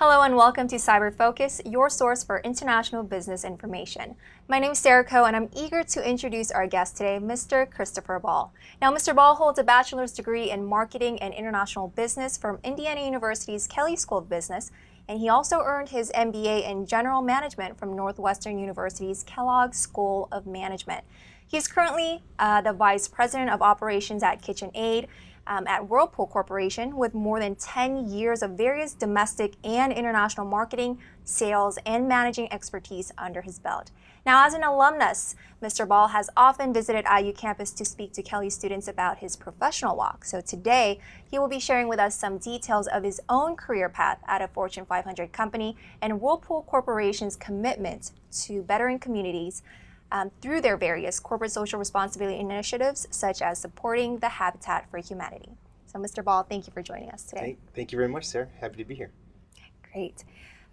Hello and welcome to Cyber Focus, your source for international business information. My name is Sarah Coe and I'm eager to introduce our guest today, Mr. Christopher Ball. Now, Mr. Ball holds a bachelor's degree in marketing and international business from Indiana University's Kelley School of Business, and he also earned his MBA in general management from Northwestern University's Kellogg School of Management. He's currently the Vice President of Operations at KitchenAid at Whirlpool Corporation, with more than 10 years of various domestic and international marketing, sales, and managing expertise under his belt. Now, as an alumnus, Mr. Ball has often visited IU campus to speak to Kelley students about his professional walk. So today, he will be sharing with us some details of his own career path at a Fortune 500 company and Whirlpool Corporation's commitment to bettering communities through their various corporate social responsibility initiatives, such as supporting the Habitat for Humanity. So, Mr. Ball, thank you for joining us today. Thank you very much, Sarah. Happy to be here. Great.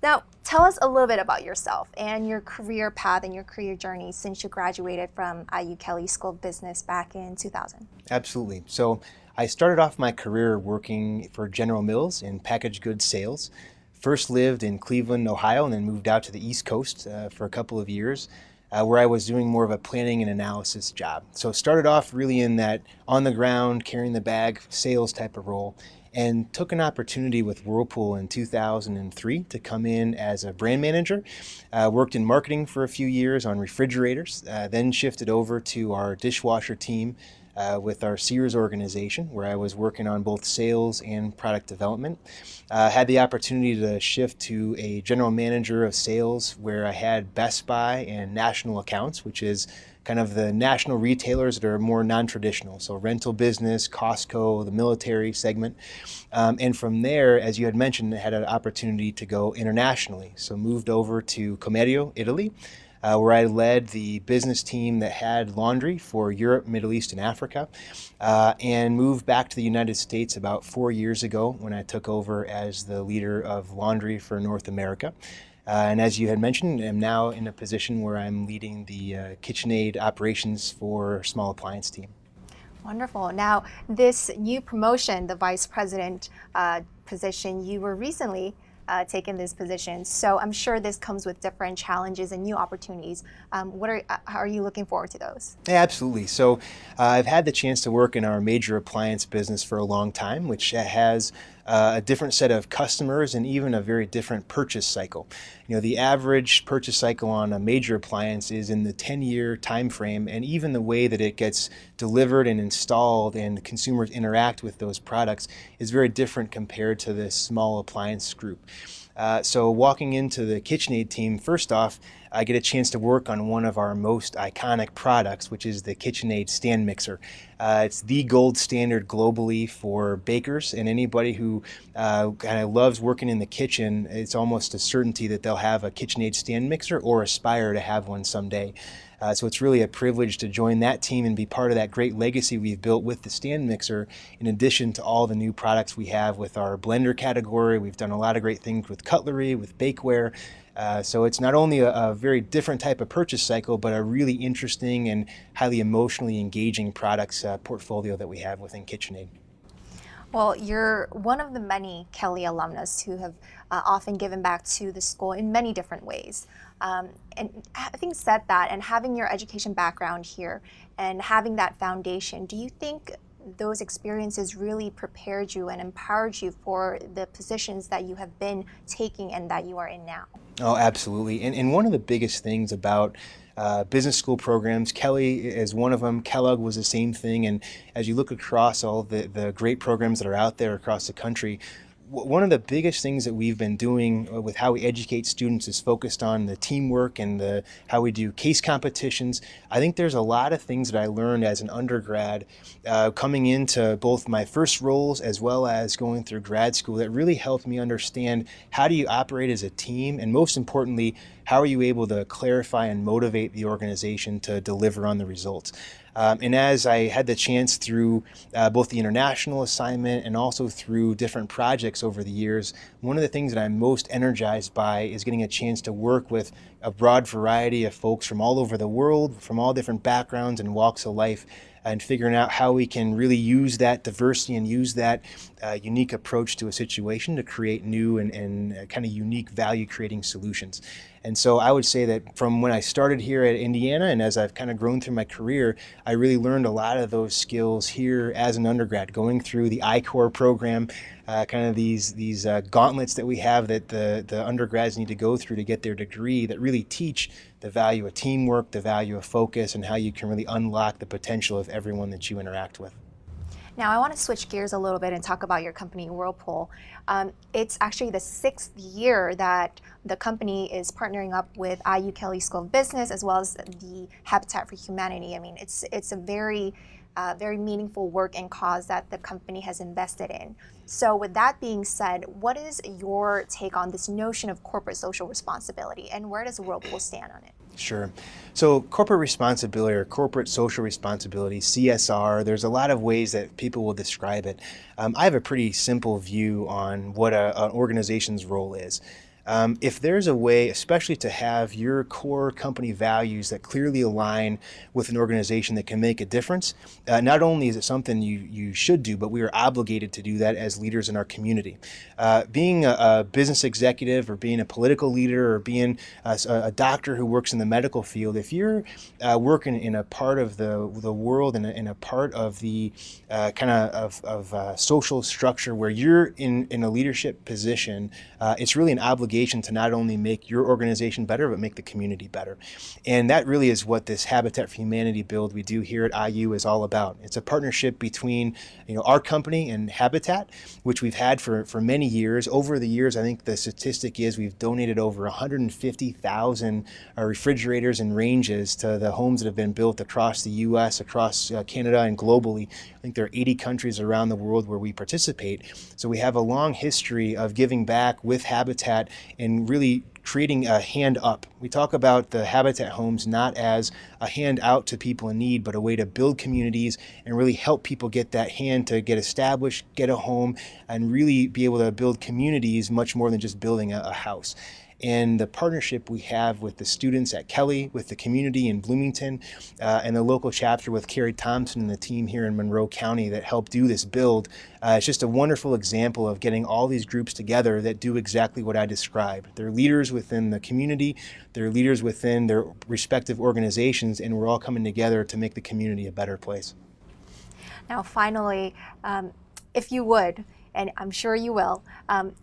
Now, tell us a little bit about yourself and your career path and your career journey since you graduated from IU-Kelley School of Business back in 2000. Absolutely. So, I started off my career working for General Mills in packaged goods sales. First lived in Cleveland, Ohio, and then moved out to the East Coast for a couple of years. Where I was doing more of a planning and analysis job. So started off really in that on the ground, carrying the bag, sales type of role, and took an opportunity with Whirlpool in 2003 to come in as a brand manager. Worked in marketing for a few years on refrigerators, then shifted over to our dishwasher team with our Sears organization, where I was working on both sales and product development. Had the opportunity to shift to a general manager of sales, where I had Best Buy and national accounts, which is kind of the national retailers that are more non-traditional. So rental business, Costco, the military segment. And from there, as you had mentioned, I had an opportunity to go internationally. So moved over to Comerio, Italy, where I led the business team that had laundry for Europe, Middle East, and Africa, and moved back to the United States about 4 years ago when I took over as the leader of laundry for North America. And as you had mentioned, I'm now in a position where I'm leading the KitchenAid Operations for small appliance team. Wonderful. Now, this new promotion, the Vice President position, you were recently taken this position. So I'm sure this comes with different challenges and new opportunities. How are you looking forward to those? Yeah, absolutely. So I've had the chance to work in our major appliance business for a long time, which has a different set of customers and even a very different purchase cycle. You know, the average purchase cycle on a major appliance is in the 10-year time frame, and even the way that it gets delivered and installed and consumers interact with those products is very different compared to this small appliance group. So walking into the KitchenAid team, first off, I get a chance to work on one of our most iconic products, which is the KitchenAid stand mixer. It's the gold standard globally for bakers and anybody who kind of loves working in the kitchen. It's almost a certainty that they'll have a KitchenAid stand mixer or aspire to have one someday. So it's really a privilege to join that team and be part of that great legacy we've built with the stand mixer, in addition to all the new products we have with our blender category. We've done a lot of great things with cutlery, with bakeware. So it's not only a very different type of purchase cycle, but a really interesting and highly emotionally engaging products portfolio that we have within KitchenAid. Well, you're one of the many Kelley alumnus who have often given back to the school in many different ways. And having said that, and having your education background here and having that foundation, do you think those experiences really prepared you and empowered you for the positions that you have been taking and that you are in now? Oh, absolutely. And one of the biggest things about business school programs, Kelley is one of them, Kellogg was the same thing, and as you look across all the great programs that are out there across the country, one of the biggest things that we've been doing with how we educate students is focused on the teamwork and how we do case competitions. I think there's a lot of things that I learned as an undergrad coming into both my first roles as well as going through grad school that really helped me understand how do you operate as a team, and most importantly, how are you able to clarify and motivate the organization to deliver on the results. And as I had the chance through both the international assignment and also through different projects over the years, one of the things that I'm most energized by is getting a chance to work with a broad variety of folks from all over the world, from all different backgrounds and walks of life, and figuring out how we can really use that diversity and use that unique approach to a situation to create new and kind of unique value creating solutions. And so I would say that from when I started here at Indiana and as I've kind of grown through my career, I really learned a lot of those skills here as an undergrad, going through the I-Corps program, kind of these gauntlets that we have that the undergrads need to go through to get their degree that really teach the value of teamwork, the value of focus, and how you can really unlock the potential of everyone that you interact with. Now, I want to switch gears a little bit and talk about your company, Whirlpool. It's actually the 6th year that the company is partnering up with IU-Kelley School of Business as well as the Habitat for Humanity. I mean, it's a very meaningful work and cause that the company has invested in. So with that being said, what is your take on this notion of corporate social responsibility, and where does Whirlpool stand on it? Sure. So corporate responsibility or corporate social responsibility, CSR, there's a lot of ways that people will describe it. I have a pretty simple view on what an organization's role is. If there's a way, especially to have your core company values that clearly align with an organization that can make a difference, not only is it something you should do, but we are obligated to do that as leaders in our community. Being a business executive or being a political leader or being a doctor who works in the medical field, if you're working in a part of the world and in a part of the kind of social structure where you're in a leadership position, it's really an obligation to not only make your organization better, but make the community better. And that really is what this Habitat for Humanity build we do here at IU is all about. It's a partnership between our company and Habitat, which we've had for many years. Over the years, I think the statistic is we've donated over 150,000 refrigerators and ranges to the homes that have been built across the U.S., across Canada, and globally. I think there are 80 countries around the world where we participate. So we have a long history of giving back with Habitat and really creating a hand up. We talk about the Habitat homes not as a hand out to people in need, but a way to build communities and really help people get that hand to get established, get a home, and really be able to build communities much more than just building a house. And the partnership we have with the students at Kelley, with the community in Bloomington, and the local chapter with Carrie Thompson and the team here in Monroe County that helped do this build, it's just a wonderful example of getting all these groups together that do exactly what I described. They're leaders within the community, they're leaders within their respective organizations, and we're all coming together to make the community a better place. Now, finally, if you would, and I'm sure you will,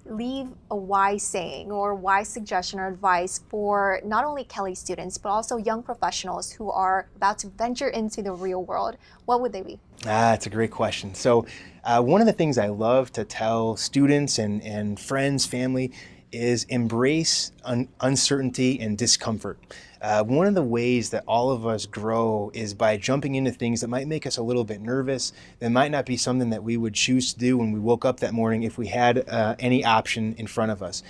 leave a wise saying or wise suggestion or advice for not only Kelley students, but also young professionals who are about to venture into the real world. What would they be? That's a great question. So one of the things I love to tell students and friends, family, is embrace uncertainty and discomfort. One of the ways that all of us grow is by jumping into things that might make us a little bit nervous, that might not be something that we would choose to do when we woke up that morning if we had any option in front of us.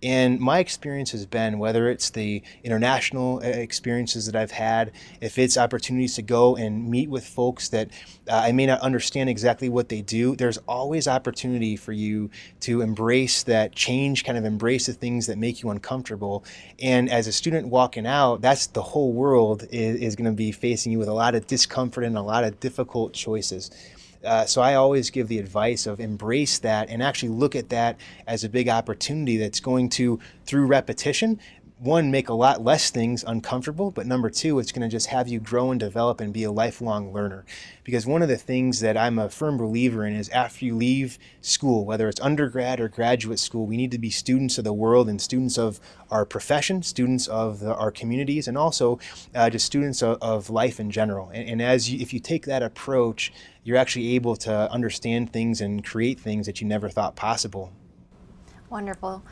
And my experience has been, whether it's the international experiences that I've had, if it's opportunities to go and meet with folks that I may not understand exactly what they do, there's always opportunity for you to embrace that change, kind of embrace the things that make you uncomfortable. And as a student walking out, that's the whole world is going to be facing you with a lot of discomfort and a lot of difficult choices. So I always give the advice of embrace that and actually look at that as a big opportunity that's going to, through repetition, one, make a lot less things uncomfortable, but number two, it's going to just have you grow and develop and be a lifelong learner. Because one of the things that I'm a firm believer in is after you leave school, whether it's undergrad or graduate school, we need to be students of the world and students of our profession, students of our communities, and also just students of life in general. And if you take that approach, you're actually able to understand things and create things that you never thought possible. Wonderful.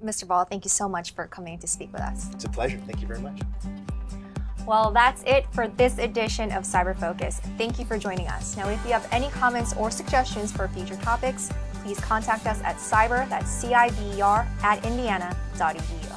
Mr. Ball, thank you so much for coming to speak with us. It's a pleasure. Thank you very much. Well, that's it for this edition of Cyber Focus. Thank you for joining us. Now, if you have any comments or suggestions for future topics, please contact us at cyber, that's CIBER, @indiana.edu.